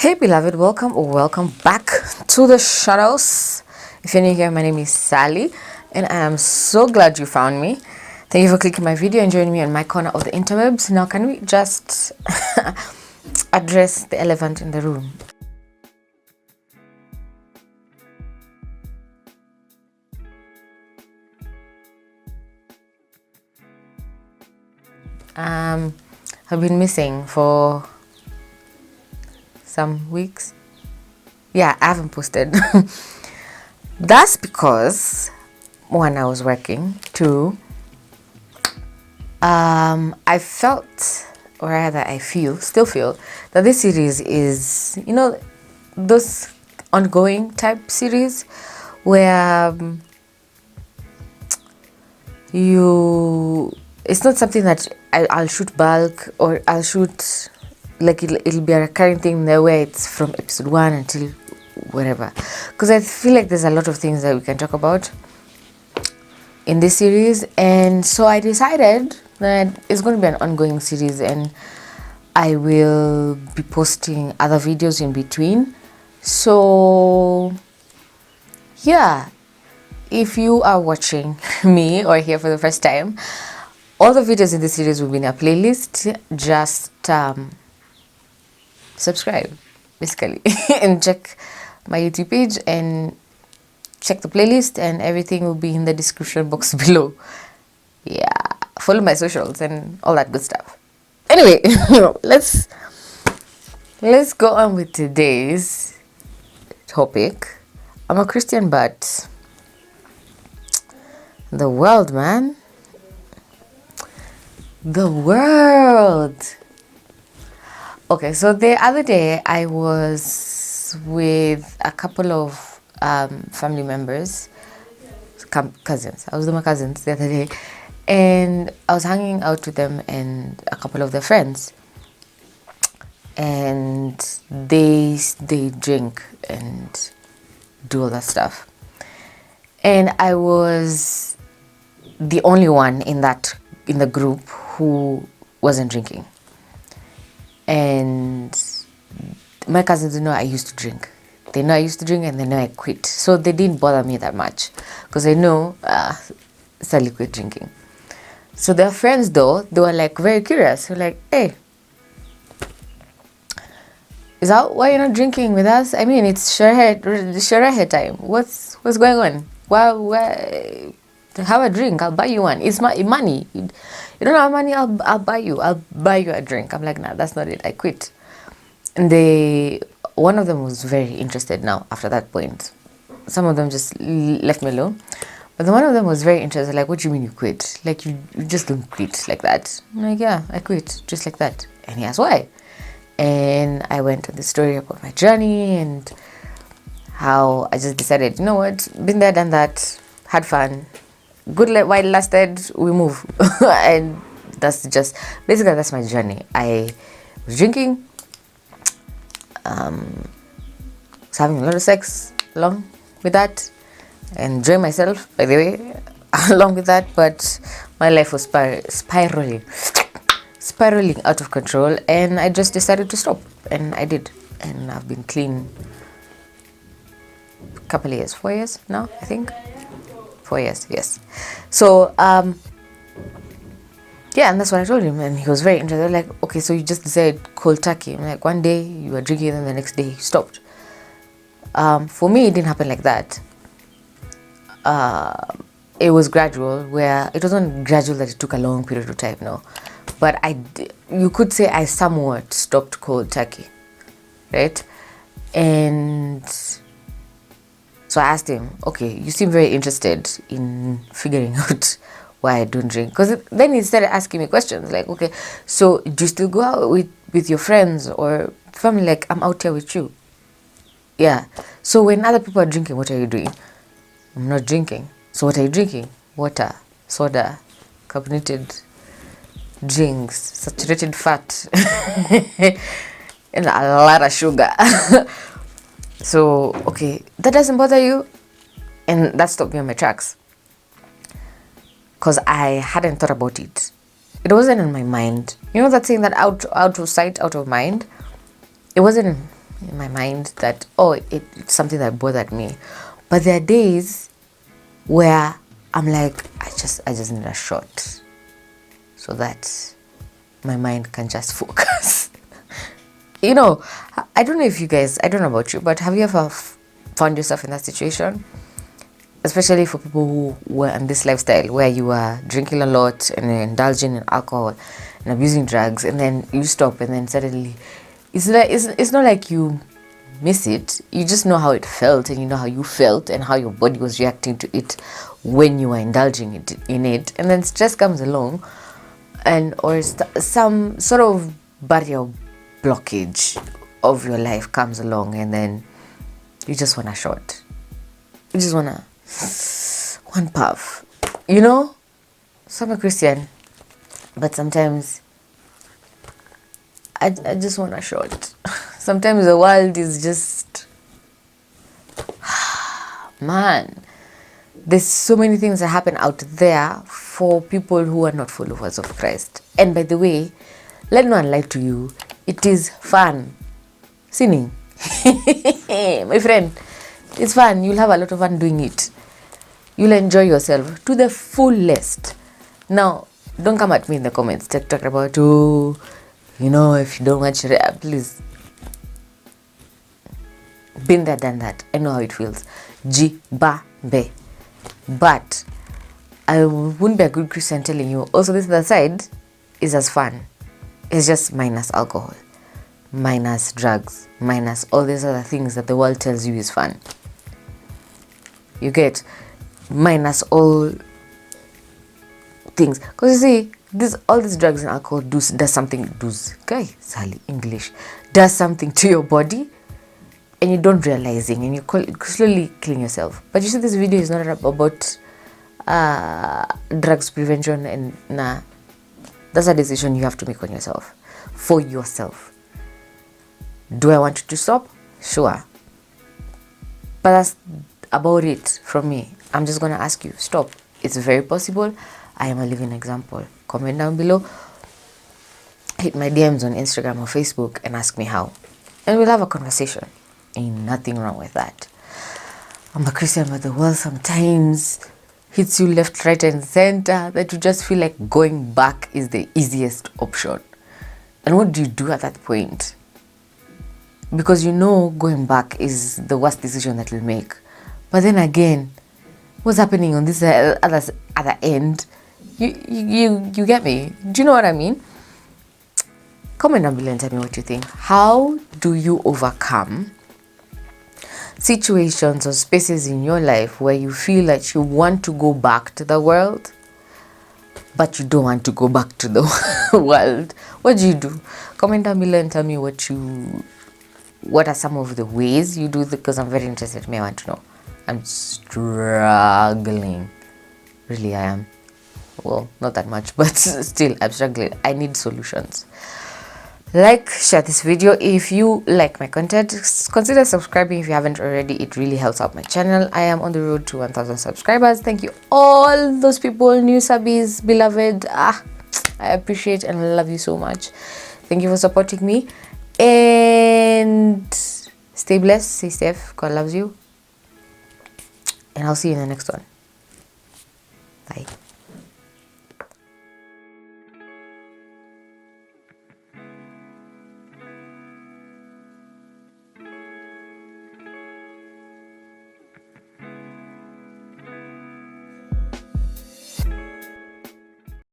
Hey beloved, welcome or welcome back to the shadows. If you're new here, my name is Sally and I am so glad you found me. Thank you for clicking my video and joining me on my corner of the interwebs. Now can we just address the elephant in the room? I've been missing for some weeks. Yeah, I haven't posted. That's because one, I was working. Two, I felt, or rather I still feel that this series is, those ongoing type series where it's not something that I'll shoot bulk or I'll shoot like it'll be a recurring thing there where it's from episode 1 until whatever, because I feel like there's a lot of things that we can talk about in this series, and so I decided that it's going to be an ongoing series and I will be posting other videos in between. So yeah, if you are watching me or here for the first time, all the videos in this series will be in a playlist. Just subscribe basically and check my YouTube page and check the playlist, and everything will be in the description box below. Yeah, follow my socials and all that good stuff. Anyway, let's go on with today's topic. I'm a Christian, but the world, man, the world. Okay, so the other day I was with a couple of family members, cousins. I was with my cousins the other day, and I was hanging out with them and a couple of their friends, and they drink and do all that stuff, and I was the only one in the group who wasn't drinking. And my cousins know I used to drink. They know I used to drink and they know I quit. So they didn't bother me that much because they know Sally quit drinking. So their friends, though, they were like very curious. They're like, hey, is that why you're not drinking with us? I mean, it's Sharahe time. What's going on? Why have a drink? I'll buy you one. It's my money. You don't have money? I'll buy you a drink. I'm like, nah, that's not it. I quit. And one of them was very interested now after that point. Some of them just left me alone. But one of them was very interested. Like, what do you mean you quit? Like, you just don't quit like that. I'm like, yeah, I quit just like that. And he asked why. And I went on the story about my journey and how I just decided, you know what, been there, done that, had fun. Good while it lasted, we move. And that's my journey. I was drinking, was having a lot of sex along with that, and enjoying myself, by the way, along with that, but my life was spiraling out of control, and I just decided to stop, and I did, and I've been clean a couple of years, 4 years now, I think. 4 years, yes. So, yeah, and that's what I told him, and he was very interested. Like, okay, so you just decided cold turkey. I'm like, one day you were drinking, and the next day you stopped. For me, it didn't happen like that. It was gradual, where it wasn't gradual that it took a long period of time, no. But you could say I somewhat stopped cold turkey, right? And so I asked him, okay, you seem very interested in figuring out why I don't drink. Because then he started asking me questions like, okay, so do you still go out with your friends or family? Like, I'm out here with you. Yeah. So when other people are drinking, what are you doing? I'm not drinking. So what are you drinking? Water, soda, carbonated drinks, saturated fat, and a lot of sugar. So, okay, that doesn't bother you? And that stopped me on my tracks. Because I hadn't thought about it. It wasn't in my mind. You know that saying that out of sight, out of mind? It wasn't in my mind that, oh, it's something that bothered me. But there are days where I'm like, I just need a shot so that my mind can just focus. You know, I don't know if you guys, I don't know about you, but have you ever found yourself in that situation? Especially for people who were in this lifestyle where you are drinking a lot and indulging in alcohol and abusing drugs, and then you stop, and then suddenly it's not like you miss it. You just know how it felt, and you know how you felt and how your body was reacting to it when you were indulging in it, and then stress comes along, or some sort of barrier blockage of your life comes along, and then you just want a shot. You just want one puff. You know, so I'm a Christian, but sometimes I just want a shot. Sometimes the world is just, man, there's so many things that happen out there for people who are not followers of Christ. And by the way, let no one lie to you, it is fun sinning. My friend, it's fun. You'll have a lot of fun doing it. You'll enjoy yourself to the fullest. Now, don't come at me in the comments talk about, oh, you know, if you don't want Sharia, please. Been there, done that. I know how it feels. Be. But I wouldn't be a good Christian telling you, also this other side is as fun. It's just minus alcohol, minus drugs, minus all these other things that the world tells you is fun. You get, minus all things. Because you see, all these drugs and alcohol does something to your body, and you don't realizing, and you slowly killing yourself. But you see, this video is not about drugs prevention, and that's a decision you have to make on yourself, for yourself. Do I want you to stop? Sure. But that's about it from me. I'm just gonna ask you, stop. It's very possible. I am a living example. Comment down below, hit my DMs on Instagram or Facebook, and ask me how, and we'll have a conversation. Ain't nothing wrong with that. I'm a Christian, but the world sometimes hits you left, right, and center that you just feel like going back is the easiest option. And what do you do at that point? Because you know going back is the worst decision that you'll make. But then again, what's happening on this other end? You get me? Do you know what I mean? Comment down below and tell me what you think. How do you overcome situations or spaces in your life where you feel like you want to go back to the world, but you don't want to go back to the world? What do you do? Comment down below and tell me what are some of the ways you do, because I'm very interested. I want to know. I'm struggling. Really, I am. Well, not that much, but still, I'm struggling. I need solutions. Like, share this video if you like my content. Consider subscribing if you haven't already. It really helps out my channel. I am on the road to 1,000 subscribers. Thank you all those people, new subbies, beloved. I appreciate and love you so much. Thank you for supporting me, and stay blessed, stay safe. God loves you, and I'll see you in the next one. Bye.